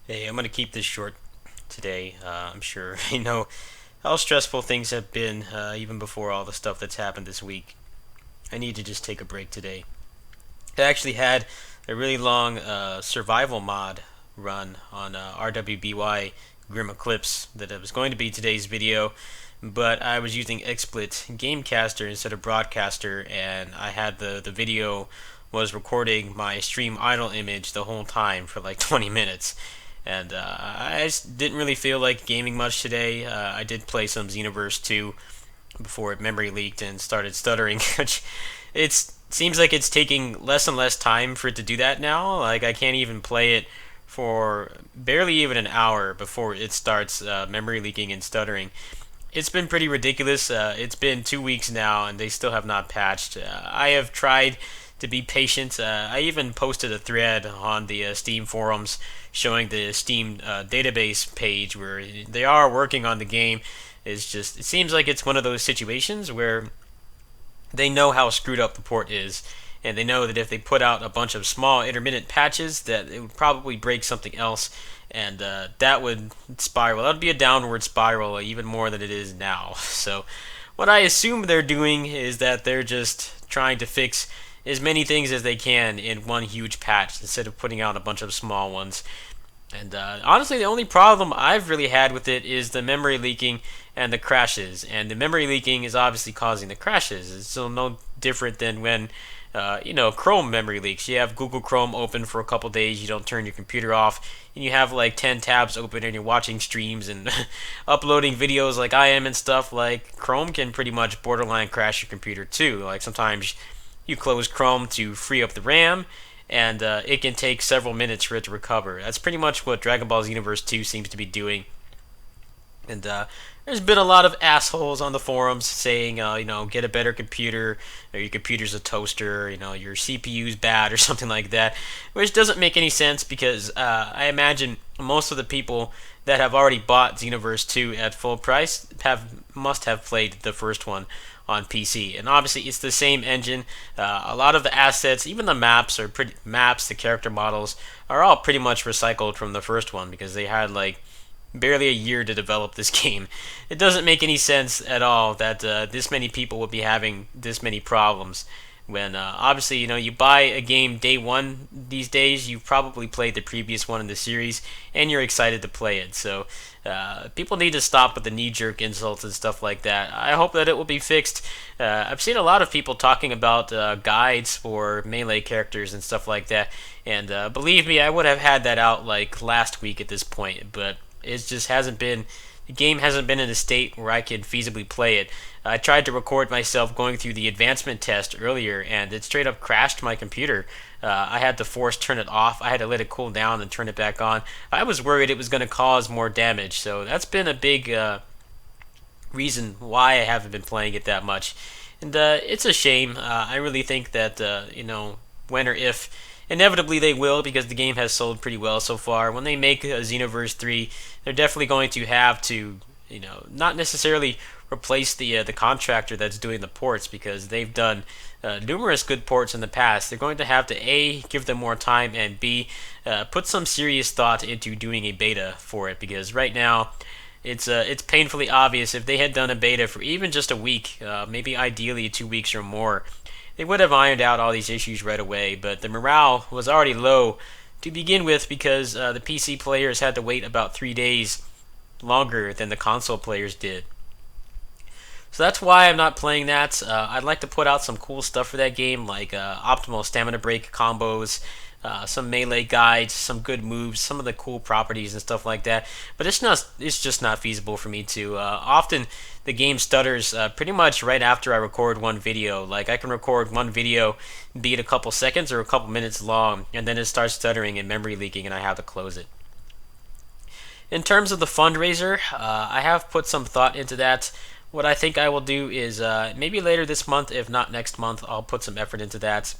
Hey, I'm going to keep this short today. I'm sure you know how stressful things have been, even before all the stuff that's happened this week. I need to just take a break today. I actually had a really long survival mod run on RWBY Grimm Eclipse that it was going to be today's video, but I was using XSplit Gamecaster instead of Broadcaster, and I had the video was recording my stream idle image the whole time for like 20 minutes. And I just didn't really feel like gaming much today. I did play some Xenoverse 2 before it memory leaked and started stuttering, which it seems like it's taking less and less time for it to do that now. Like, I can't even play it for barely even an hour before it starts memory leaking and stuttering. It's been pretty ridiculous. It's been 2 weeks now, and they still have not patched. I have tried to be patient. I even posted a thread on the Steam forums showing the Steam database page where they are working on the game. It's just, it seems like it's one of those situations where they know how screwed up the port is, and they know that if they put out a bunch of small intermittent patches, that it would probably break something else, and that would spiral. That would be a downward spiral, even more than it is now. So, what I assume they're doing is that they're just trying to fix as many things as they can in one huge patch instead of putting out a bunch of small ones. And honestly, the only problem I've really had with it is the memory leaking and the crashes. And the memory leaking is obviously causing the crashes. It's still no different than when, Chrome memory leaks. You have Google Chrome open for a couple days, you don't turn your computer off, and you have like 10 tabs open and you're watching streams and uploading videos like I am and stuff. Like, Chrome can pretty much borderline crash your computer too. Like, sometimes you close Chrome to free up the RAM, and it can take several minutes for it to recover. That's pretty much what Dragon Ball Xenoverse 2 seems to be doing. And there's been a lot of assholes on the forums saying, get a better computer, or your computer's a toaster, your CPU's bad, or something like that, which doesn't make any sense because I imagine most of the people that have already bought Xenoverse 2 at full price must have played the first one on PC, and obviously it's the same engine. A lot of the assets, even the maps, the character models, are all pretty much recycled from the first one because they had like barely a year to develop this game. It doesn't make any sense at all that this many people would be having this many problems when obviously you buy a game day one these days. You've probably played the previous one in the series and you're excited to play it. So people need to stop with the knee-jerk insults and stuff like that. I hope that it will be fixed. I've seen a lot of people talking about guides for melee characters and stuff like that, and believe me, I would have had that out like last week at this point, but it just hasn't been. The game hasn't been in a state where I can feasibly play it. I tried to record myself going through the advancement test earlier, and it straight up crashed my computer. I had to force turn it off. I had to let it cool down and turn it back on. I was worried it was going to cause more damage, so that's been a big reason why I haven't been playing it that much. And it's a shame. I really think that, when or if inevitably they will, because the game has sold pretty well so far. When they make a Xenoverse 3, they're definitely going to have to, not necessarily replace the contractor that's doing the ports, because they've done numerous good ports in the past. They're going to have to A, give them more time, and B, put some serious thought into doing a beta for it, because right now it's painfully obvious if they had done a beta for even just a week, maybe ideally 2 weeks or more, they would have ironed out all these issues right away. But the morale was already low to begin with because the PC players had to wait about 3 days longer than the console players did. So that's why I'm not playing that. I'd like to put out some cool stuff for that game, like optimal stamina break combos, some melee guides, some good moves, some of the cool properties and stuff like that. But it's not. It's just not feasible for me to. Often the game stutters pretty much right after I record one video. Like, I can record one video, be it a couple seconds or a couple minutes long, and then it starts stuttering and memory leaking, and I have to close it. In terms of the fundraiser, I have put some thought into that. What I think I will do is maybe later this month, if not next month, I'll put some effort into that.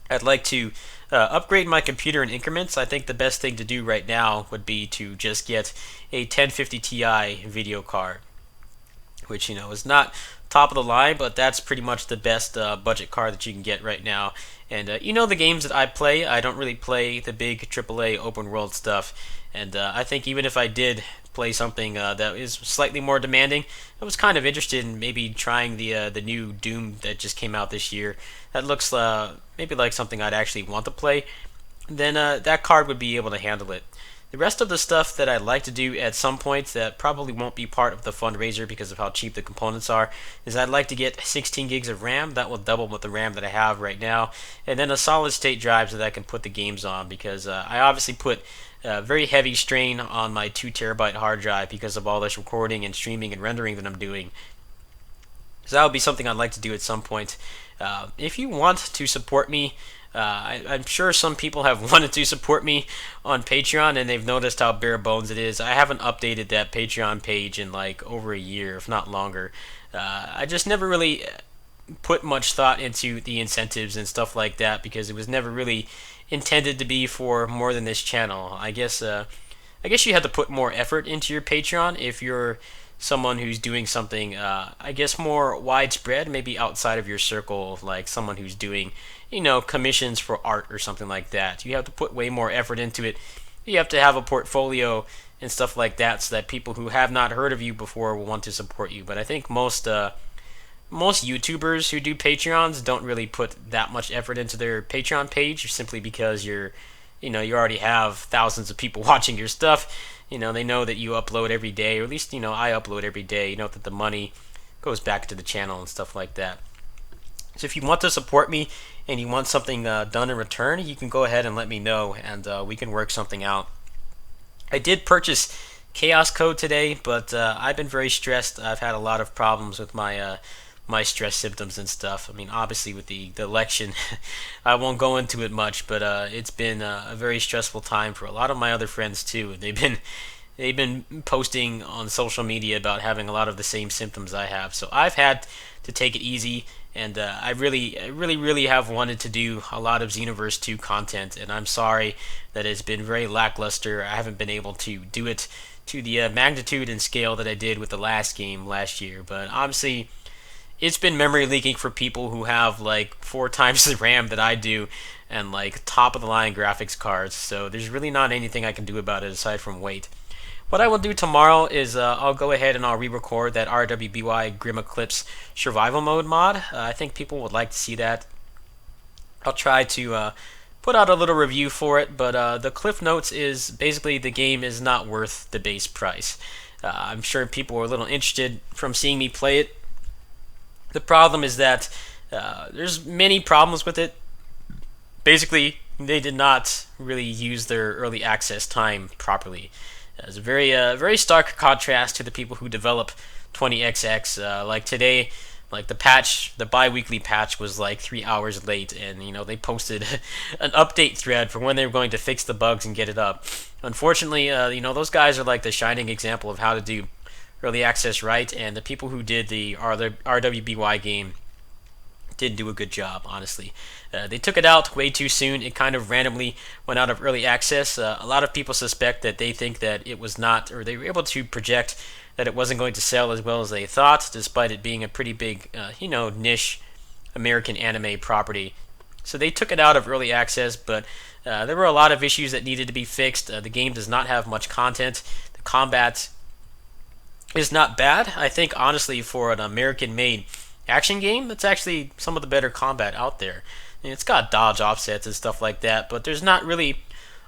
I'd like to upgrade my computer in increments. I think the best thing to do right now would be to just get a 1050 Ti video card, which is not top of the line, but that's pretty much the best budget card that you can get right now. And you know the games that I play, I don't really play the big AAA open world stuff. And I think even if I did play something that is slightly more demanding, I was kind of interested in maybe trying the new Doom that just came out this year. That looks maybe like something I'd actually want to play. Then that card would be able to handle it. The rest of the stuff that I'd like to do at some point that probably won't be part of the fundraiser because of how cheap the components are is I'd like to get 16 gigs of RAM. That will double with the RAM that I have right now, and then a solid state drive so that I can put the games on because I obviously put very heavy strain on my 2 terabyte hard drive because of all this recording and streaming and rendering that I'm doing. So that would be something I'd like to do at some point. If you want to support me, I'm sure some people have wanted to support me on Patreon and they've noticed how bare bones it is. I haven't updated that Patreon page in like over a year, if not longer. I just never really put much thought into the incentives and stuff like that because it was never really intended to be for more than this channel. I guess you have to put more effort into your Patreon if you're someone who's doing something, I guess, more widespread, maybe outside of your circle, like someone who's doing, commissions for art or something like that. You have to put way more effort into it. You have to have a portfolio and stuff like that so that people who have not heard of you before will want to support you. But I think most YouTubers who do Patreons don't really put that much effort into their Patreon page simply because you already have thousands of people watching your stuff. They know that you upload every day, or at least, I upload every day. You know that the money goes back to the channel and stuff like that. So if you want to support me and you want something done in return, you can go ahead and let me know, and we can work something out. I did purchase Chaos Code today, but I've been very stressed. I've had a lot of problems with my stress symptoms and stuff. I mean, obviously with the election, I won't go into it much, but it's been a very stressful time for a lot of my other friends too. They've been posting on social media about having a lot of the same symptoms I have. So I've had to take it easy, and I really have wanted to do a lot of Xenoverse 2 content, and I'm sorry that it's been very lackluster. I haven't been able to do it to the magnitude and scale that I did with the last game last year, but obviously it's been memory leaking for people who have like 4 times the RAM that I do and like top of the line graphics cards, so there's really not anything I can do about it aside from wait. What I will do tomorrow is I'll go ahead and I'll re-record that RWBY Grimm Eclipse survival mode mod. I think people would like to see that. I'll try to put out a little review for it, but the cliff notes is basically the game is not worth the base price. I'm sure people are a little interested from seeing me play it. The problem is that there's many problems with it. Basically, they did not really use their early access time properly. It's a very stark contrast to the people who develop 20XX. Like today, like the bi-weekly patch was like 3 hours late, and they posted an update thread for when they were going to fix the bugs and get it up. Unfortunately, those guys are like the shining example of how to do early access right, and the people who did the RWBY game did do a good job, honestly. They took it out way too soon. It kind of randomly went out of early access. A lot of people suspect that they think that it was not, or they were able to project that it wasn't going to sell as well as they thought, despite it being a pretty big, niche American anime property. So they took it out of early access, but there were a lot of issues that needed to be fixed. The game does not have much content. The combat is not bad. I think, honestly, for an American-made action game, it's actually some of the better combat out there. It's got dodge offsets and stuff like that, but there's not really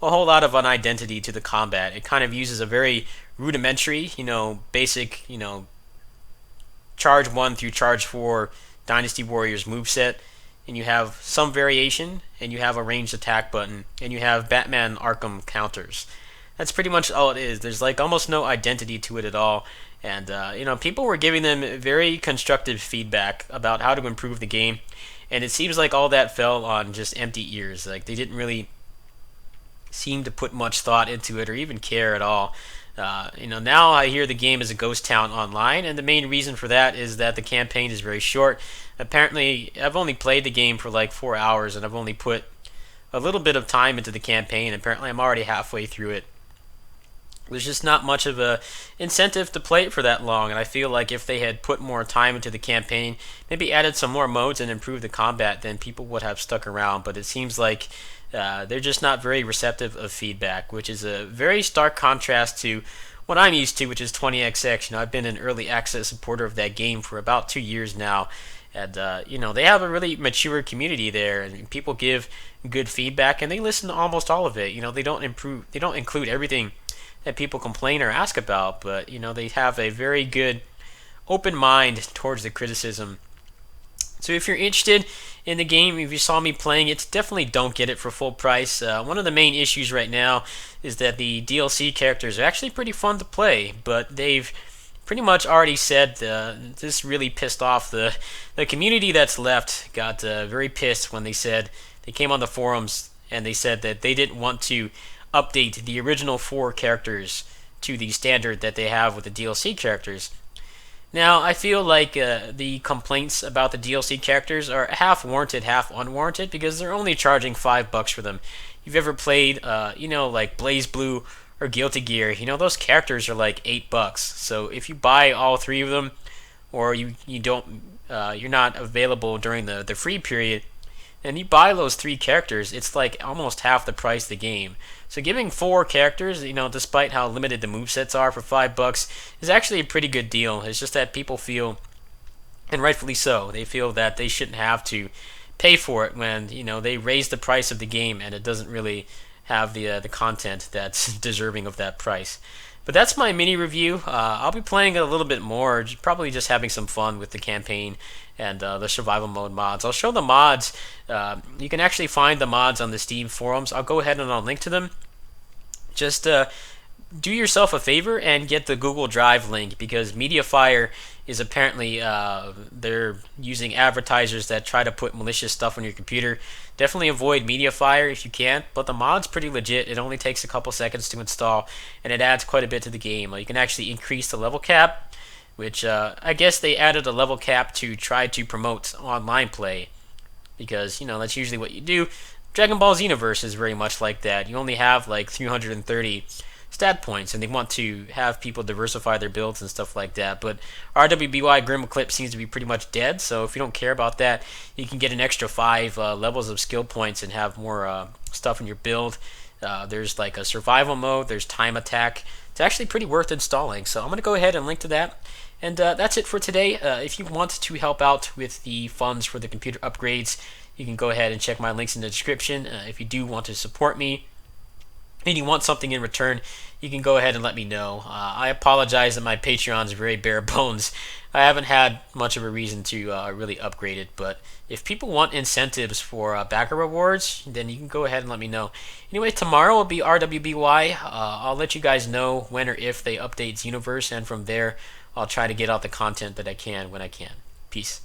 a whole lot of an identity to the combat. It kind of uses a very rudimentary, basic, charge 1 through charge 4 Dynasty Warriors moveset, and you have some variation, and you have a ranged attack button, and you have Batman Arkham counters. That's pretty much all it is. There's like almost no identity to it at all. And, people were giving them very constructive feedback about how to improve the game. And it seems like all that fell on just empty ears. Like, they didn't really seem to put much thought into it or even care at all. Now I hear the game is a ghost town online. And the main reason for that is that the campaign is very short. Apparently, I've only played the game for like 4 hours. And I've only put a little bit of time into the campaign. Apparently, I'm already halfway through it. There's just not much of a incentive to play it for that long, and I feel like if they had put more time into the campaign, maybe added some more modes and improved the combat, then people would have stuck around. But it seems like they're just not very receptive of feedback, which is a very stark contrast to what I'm used to, which is 20XX. I've been an early access supporter of that game for about 2 years now, and they have a really mature community there, and people give good feedback, and they listen to almost all of it. They don't include everything that people complain or ask about, but they have a very good open mind towards the criticism. So if you're interested in the game, if you saw me playing it, definitely don't get it for full price. One of the main issues right now is that the DLC characters are actually pretty fun to play, but they've pretty much already said this really pissed off the community that's left. Got very pissed when they came on the forums and they said that they didn't want to update the original 4 characters to the standard that they have with the DLC characters. Now, I feel like the complaints about the DLC characters are half warranted, half unwarranted, because they're only charging $5 for them. If you've ever played, like Blaze Blue or Guilty Gear, those characters are like $8. So if you buy all 3 of them, or you don't, you're not available during the free period, and you buy those 3 characters, it's like almost half the price of the game. So giving 4 characters, despite how limited the movesets are for $5, is actually a pretty good deal. It's just that people feel, and rightfully so, they feel that they shouldn't have to pay for it when they raise the price of the game and it doesn't really have the content that's deserving of that price. But that's my mini review. I'll be playing it a little bit more, probably just having some fun with the campaign and the survival mode mods. I'll show the mods. You can actually find the mods on the Steam forums. I'll go ahead and I'll link to them. Just do yourself a favor and get the Google Drive link, because Mediafire is apparently they're using advertisers that try to put malicious stuff on your computer. Definitely avoid Mediafire if you can, but the mod's pretty legit. It only takes a couple seconds to install, and it adds quite a bit to the game. You can actually increase the level cap, which I guess they added a level cap to try to promote online play, because that's usually what you do. Dragon Ball Xenoverse is very much like that. You only have like 330 stat points, and they want to have people diversify their builds and stuff like that. But RWBY Grimm Eclipse seems to be pretty much dead, so if you don't care about that, you can get an extra 5 levels of skill points and have more stuff in your build. There's like a survival mode, there's time attack. It's actually pretty worth installing, so I'm going to go ahead and link to that. And that's it for today. If you want to help out with the funds for the computer upgrades, you can go ahead and check my links in the description. If you do want to support me and you want something in return, you can go ahead and let me know. I apologize that my Patreon is very bare bones. I haven't had much of a reason to really upgrade it, but if people want incentives for backer rewards, then you can go ahead and let me know. Anyway, tomorrow will be RWBY. I'll let you guys know when or if they update Xenoverse, and from there, I'll try to get out the content that I can when I can. Peace.